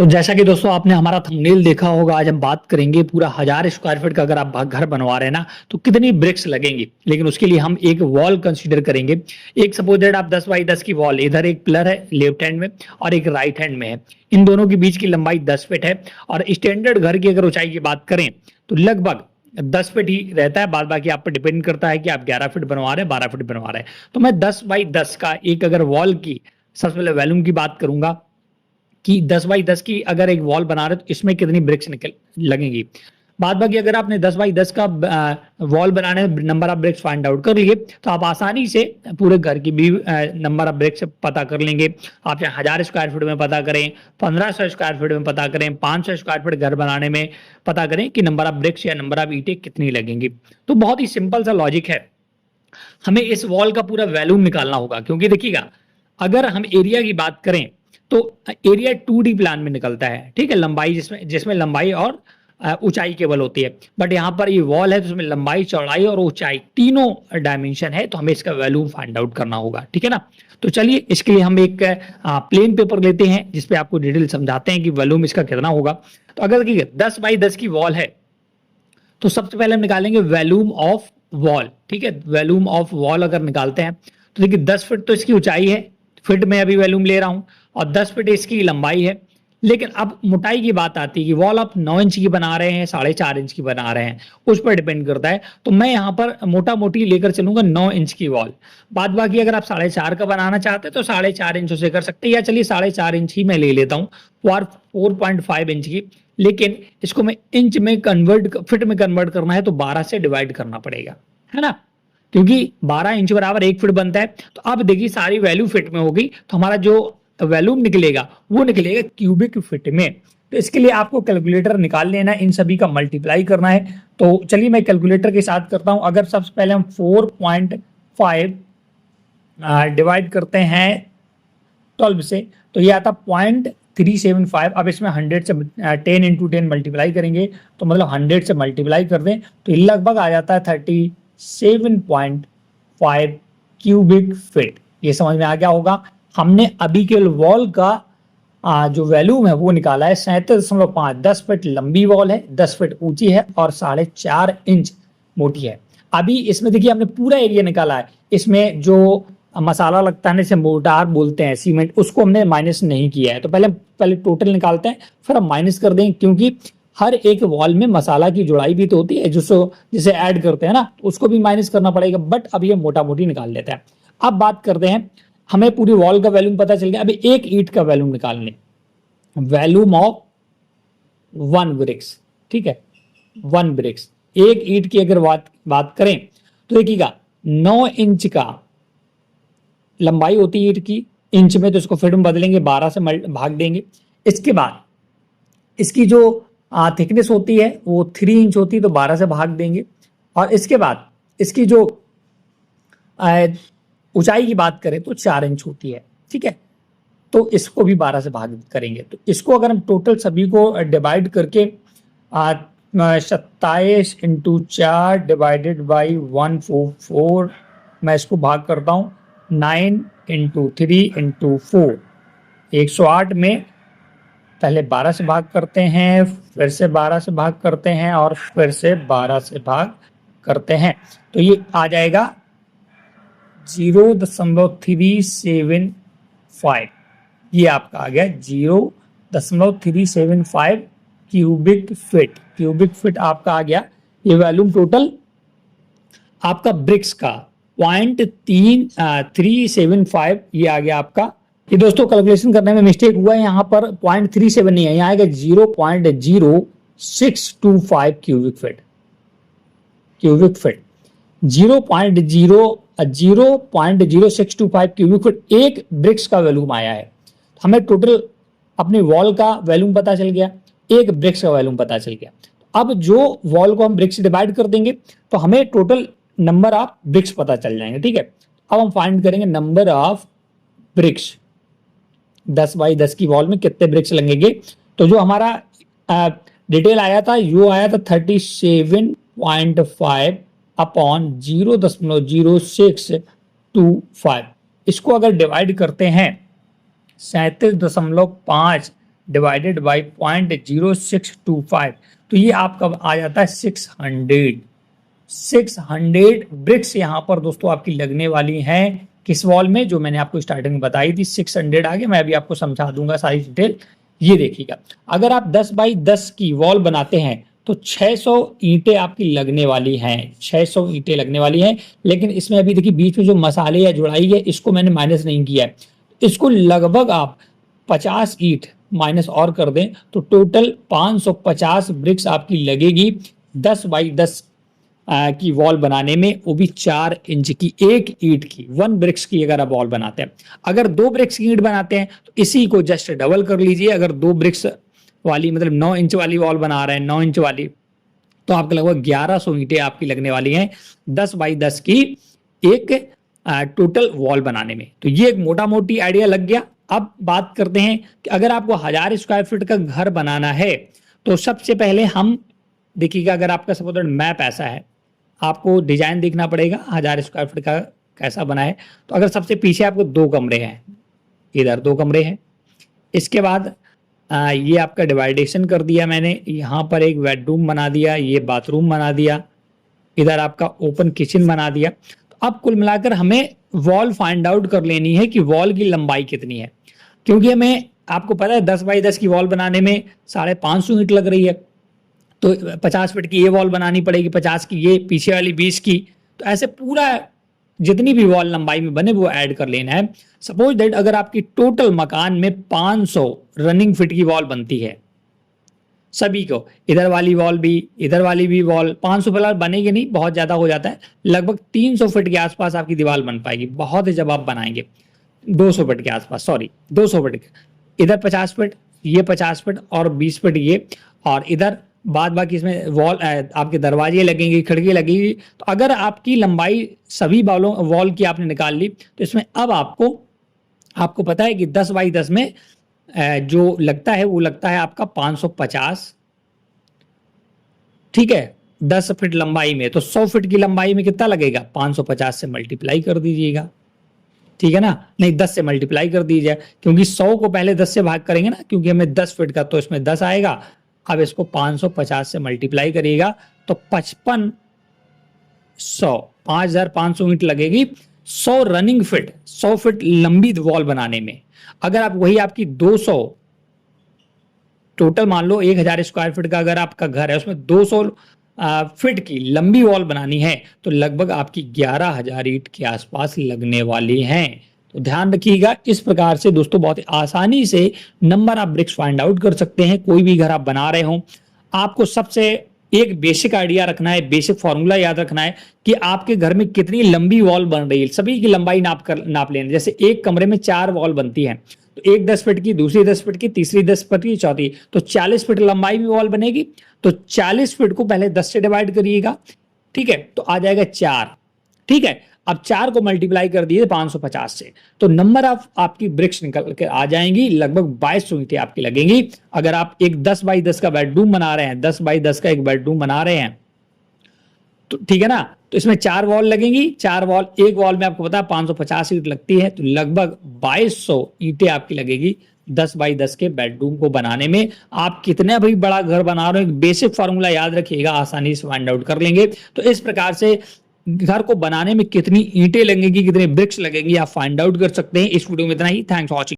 तो जैसा कि दोस्तों आपने हमारा थंबनेल देखा होगा, आज हम बात करेंगे पूरा 1000 स्क्वायर फीट का अगर आप घर बनवा रहे हैं ना, तो कितनी ब्रिक्स लगेंगी। लेकिन उसके लिए हम एक वॉल कंसीडर करेंगे। एक सपोज दैट आप 10 बाई 10 की वॉल, इधर एक पिलर है लेफ्ट हैंड में और एक राइट हैंड में है। इन दोनों के बीच की लंबाई 10 फीट है और स्टैंडर्ड घर की अगर ऊंचाई की बात करें तो लगभग 10 फीट ही रहता है। बाद बाकी आप पर डिपेंड करता है कि आप 11 फीट बनवा रहे हैं, 12 फीट बनवा रहे हैं। तो मैं 10 बाई 10 का एक अगर वॉल की सबसे पहले वॉल्यूम की बात करूंगा कि 10 बाई 10 की अगर एक वॉल बना रहे तो इसमें कितनी ब्रिक्स निकल लगेंगी। बाद बाकी अगर आपने 10 बाई 10 का वॉल बनाने में number of BRICS find out कर लिए तो आप आसानी से पूरे घर की भी नंबर ऑफ ब्रिक्स पता कर लेंगे। आप चाहे 1000 स्क्वायर फीट में पता करें, 1500 स्क्वायर फीट में पता करें, 500 स्क्वायर फीट घर बनाने में पता करें कि नंबर ऑफ ब्रिक्स या नंबर ऑफ ईंटें कितनी लगेंगी। तो बहुत ही सिंपल सा लॉजिक है। हमें इस वॉल का पूरा वॉल्यूम निकालना होगा, क्योंकि देखिएगा अगर हम एरिया की बात करें तो एरिया 2D प्लान में निकलता है, ठीक है। लंबाई जिसमें जिसमें लंबाई और ऊंचाई केवल होती है, बट यहाँ पर ये वॉल है तो उसमें लंबाई, चौड़ाई और ऊंचाई तीनों डायमेंशन है, तो हमें इसका वैल्यू फाइंड आउट करना होगा, ठीक है ना। तो चलिए इसके लिए हम एक प्लेन पेपर लेते हैं जिसपे आपको डिटेल समझाते हैं कि वॉल्यूम इसका कितना होगा। तो अगर देखिए 10 बाई 10 की वॉल है तो सबसे पहले हम निकालेंगे वॉल्यूम ऑफ वॉल, ठीक है। वॉल्यूम ऑफ वॉल अगर निकालते हैं तो देखिए 10 फीट तो इसकी ऊंचाई है, फीट में अभी वॉल्यूम ले रहा हूं, और 10 फीट इसकी लंबाई है। लेकिन अब मोटाई की बात आती है कि वॉल आप 9 इंच की बना रहे हैं, 4.5 इंच की बना रहे हैं, उस पर डिपेंड करता है। तो मैं यहाँ पर मोटा मोटी लेकर चलूंगा 9 इंच की वॉल। बाद बाकी अगर आप 4.5 का बनाना चाहते हैं तो 4.5 इंच से कर सकते हैं, या चलिए 4.5 इंच ही मैं ले लेता हूँ, 4.5 इंच की। लेकिन इसको मैं इंच में कन्वर्ट, फिट में कन्वर्ट करना है तो 12 से डिवाइड करना पड़ेगा, है ना, क्योंकि 12 इंच बराबर 1 फीट बनता है। तो अब देखिए सारी वैल्यू फिट में होगी, तो हमारा जो वैल्यूम निकलेगा वो निकलेगा क्यूबिक फिट में। तो इसके लिए आपको कैलकुलेटर निकाल लेना, इन सभी का मल्टीप्लाई करना है। तो चलिए मैं कैलकुलेटर के साथ करता हूं। अगर सबसे पहले हम 4.5 डिवाइड करते हैं 12 से तो ये आता 0.375। अब इसमें 100 से 10 इंटू 10 मल्टीप्लाई करेंगे तो मतलब 100 से मल्टीप्लाई कर दें तो ये लगभग आ जाता है 37.5 क्यूबिक फिट। ये समझ में आ गया होगा। हमने अभी के वॉल का जो वैल्यूम है वो निकाला है 37.5। 10 फीट लंबी वॉल है, 10 फीट ऊंची है और 4.5 इंच मोटी है। अभी इसमें देखिए हमने पूरा एरिया निकाला है। इसमें जो मसाला लगता है ना, इसे मोर्टार बोलते हैं, सीमेंट, उसको हमने माइनस नहीं किया है। तो पहले टोटल निकालते हैं, फिर हम माइनस कर देंगे, क्योंकि हर एक वॉल में मसाला की जुड़ाई भी तो होती है, जिसे ऐड करते हैं ना, उसको भी माइनस करना पड़ेगा। बट अब ये मोटा मोटी निकाल लेते हैं। अब बात करते हैं, हमें पूरी वॉल का वैल्यूम पता चल गया। अभी एक ईंट का वैल्यूम निकालने, वैल्यूम ऑफ 1 ब्रिक्स, ठीक है, 1 ब्रिक्स। एक ईंट की अगर बात करें तो देखिएगा 9 इंच का लंबाई होती है ईंट की, इंच में तो इसको फिट में बदलेंगे, 12 से भाग देंगे। इसके बाद इसकी जो थिकनेस होती है वो 3 इंच होती है, तो 12 से भाग देंगे। और इसके बाद इसकी जो ऊंचाई की बात करें तो 4 इंच होती है, ठीक है, तो इसको भी 12 से भाग करेंगे। तो इसको अगर हम टोटल सभी को डिवाइड करके 27 इंटू 4 डिवाइडेड बाई 144, मैं इसको भाग करता हूँ 9 इंटू 3 इंटू 4, 108 में पहले 12 से भाग करते हैं, फिर से 12 से भाग करते हैं और फिर से 12 से भाग करते हैं, तो ये आ जाएगा 0.375। ये आपका आ गया 0.375 क्यूबिक फिट। क्यूबिक फिट आपका आ गया। ये वॉल्यूम टोटल आपका ब्रिक्स का 0.375 ये आ गया आपका। ये दोस्तों कैलकुलेशन करने में मिस्टेक हुआ है, यहाँ पर 0.37 नहीं है, यहाँ आएगा 0.0625 cubic fit. Cubic fit 0.0625 cubic feet एक ब्रिक्स का वैल्यूम आया है। हमें टोटल अपने वॉल का वैल्यूम पता चल गया, एक ब्रिक्स का वैल्यूम पता चल गया। अब जो वॉल को हम ब्रिक्स से डिवाइड कर देंगे तो हमें टोटल नंबर ऑफ ब्रिक्स पता चल जाएंगे, ठीक है। अब हम फाइंड करेंगे नंबर ऑफ ब्रिक्स। 10 बाई 10 की वॉल में कितने ब्रिक्स लगेंगे। तो जो हमारा डिटेल आया था वो आया था 37.5 अपॉन 0.0625। इसको अगर डिवाइड करते हैं 37.5 डिवाइडेड बाई 0.0625, तो ये आपका आ जाता है 600 ब्रिक्स यहाँ पर दोस्तों आपकी लगने वाली हैं किस वॉल में, जो मैंने आपको स्टार्टिंग में बताई थी 600। आगे मैं अभी आपको समझा दूंगा सारी डिटेल। ये देखिएगा, अगर आप 10 बाई 10 की वॉल बनाते हैं तो 600 ईंटें आपकी लगने वाली हैं, 600 ईंटें लगने वाली हैं। लेकिन इसमें अभी देखिए बीच में जो मसाले या जुड़ाई है इसको मैंने माइनस नहीं किया है, इसको लगभग आप 50 ईंट माइनस और कर दें तो टोटल 550 ब्रिक्स आपकी लगेगी 10 बाई 10 की वॉल बनाने में, वो भी 4 इंच की एक ईंट की, 1 ब्रिक्स की अगर आप वॉल बनाते हैं। अगर 2 ब्रिक्स की ईंट बनाते हैं तो इसी को जस्ट डबल कर लीजिए। अगर 2 ब्रिक्स वाली मतलब 9 इंच वाली वॉल बना रहे हैं, 9 इंच वाली, तो आपको लगभग 1100 ईंटें आपकी लगने वाली हैं 10 बाई 10 की एक टोटल वॉल बनाने में। तो ये एक मोटा मोटी आइडिया लग गया। अब बात करते हैं कि अगर आपको 1000 स्क्वायर फीट का घर बनाना है तो सबसे पहले हम देखिएगा, अगर आपका सपोज मैप ऐसा है, आपको डिजाइन देखना पड़ेगा 1000 स्क्वायर फीट का कैसा बना है। तो अगर सबसे पीछे आपको 2 कमरे हैं, इधर 2 कमरे हैं, इसके बाद ये आपका डिवाइडेशन कर दिया मैंने, यहाँ पर एक बेडरूम बना दिया, ये बाथरूम बना दिया, इधर आपका ओपन किचन बना दिया। तो अब कुल मिलाकर हमें वॉल फाइंड आउट कर लेनी है कि वॉल की लंबाई कितनी है, क्योंकि हमें आपको पता है 10 बाई 10 की वॉल बनाने में 550 ईंट लग रही है, तो 50 फीट की ये वॉल बनानी पड़ेगी, 50 की ये, पीछे वाली 20 की। तो ऐसे पूरा जितनी भी वॉल लंबाई में बने वो ऐड कर लेना है। सपोज दैट अगर आपकी टोटल मकान में 500 रनिंग फिट की वॉल बनती है सभी को, इधर वाली वॉल भी इधर वाली भी वॉल, 500 फिलहाल बनेगी नहीं, बहुत ज्यादा हो जाता है, लगभग 300 फीट के आसपास आपकी दीवार बन पाएगी, बहुत ही जब आप बनाएंगे 200 फीट के आसपास, सॉरी 200 फीट, इधर 50 फीट, ये 50 फीट और 20 फीट ये, और इधर बाद बाकी इसमें वॉल आपके दरवाजे लगेंगे, खिड़की लगेगी। तो अगर आपकी लंबाई सभी वॉल की आपने निकाल ली तो इसमें अब आपको पता है कि 10 बाई 10 में जो लगता है वो लगता है आपका 550, ठीक है, 10 फीट लंबाई में। तो 100 फीट की लंबाई में कितना लगेगा, 550 से मल्टीप्लाई कर दीजिएगा, ठीक है ना, नहीं 10 से मल्टीप्लाई कर दीजिए, क्योंकि 100 को पहले 10 से भाग करेंगे ना, क्योंकि हमें 10 फीट का, तो इसमें 10 आएगा। अब इसको 550 से मल्टीप्लाई करिएगा तो 5500 ईंट लगेगी 100 रनिंग फीट, 100 फीट लंबी वॉल बनाने में। अगर आप वही आपकी 200 टोटल मान लो 1000 स्क्वायर फीट का अगर आपका घर है, उसमें 200 फीट की लंबी वॉल बनानी है तो लगभग आपकी 11,000 ईंट के आसपास लगने वाली हैं। तो ध्यान रखिएगा, इस प्रकार से दोस्तों बहुत आसानी से number of BRICS find out कर सकते हैं। कोई भी घर आप बना रहे हो, आपको सबसे एक बेसिक आइडिया रखना है, बेसिक फॉर्मूला याद रखना है कि आपके घर में कितनी लंबी वॉल बन रही है, सभी की लंबाई नाप लेना। जैसे एक कमरे में 4 वॉल बनती है, तो एक 10 फीट की, दूसरी 10 फीट की, तीसरी 10 फीट की, चौथी, तो 40 फीट लंबाई में वॉल बनेगी। तो 40 फीट को पहले 10 से डिवाइड करिएगा, ठीक है, तो आ जाएगा 4, ठीक है। अब 4 को मल्टीप्लाई कर दिए 550 से, तो नंबर ऑफ आपकी ब्रिक्स निकल के आ जाएंगी, लगभग 2200 ईंटें आपकी लगेंगी। अगर आप एक 10 बाई 10 का बेडरूम बना रहे हैं, 10 बाई 10 का एक बेडरूम बना रहे हैं, तो ठीक है ना, तो इसमें 4 वॉल लगेंगी, 4 वॉल, एक वॉल में आपको पता है 550 ईंट लगती है, तो लगभग 2200 ईंटें आपकी लगेगी 10 बाई 10 के बेडरूम को बनाने में। आप कितना भी बड़ा घर बना रहे हो, बेसिक फॉर्मूला याद रखिएगा, आसानी से फाइंड आउट कर लेंगे। तो इस प्रकार से घर को बनाने में कितनी ईंटें लगेंगी, कितने ब्रिक्स लगेंगी, आप फाइंड आउट कर सकते हैं। इस वीडियो में इतना ही, थैंक्स फॉर वॉचिंग।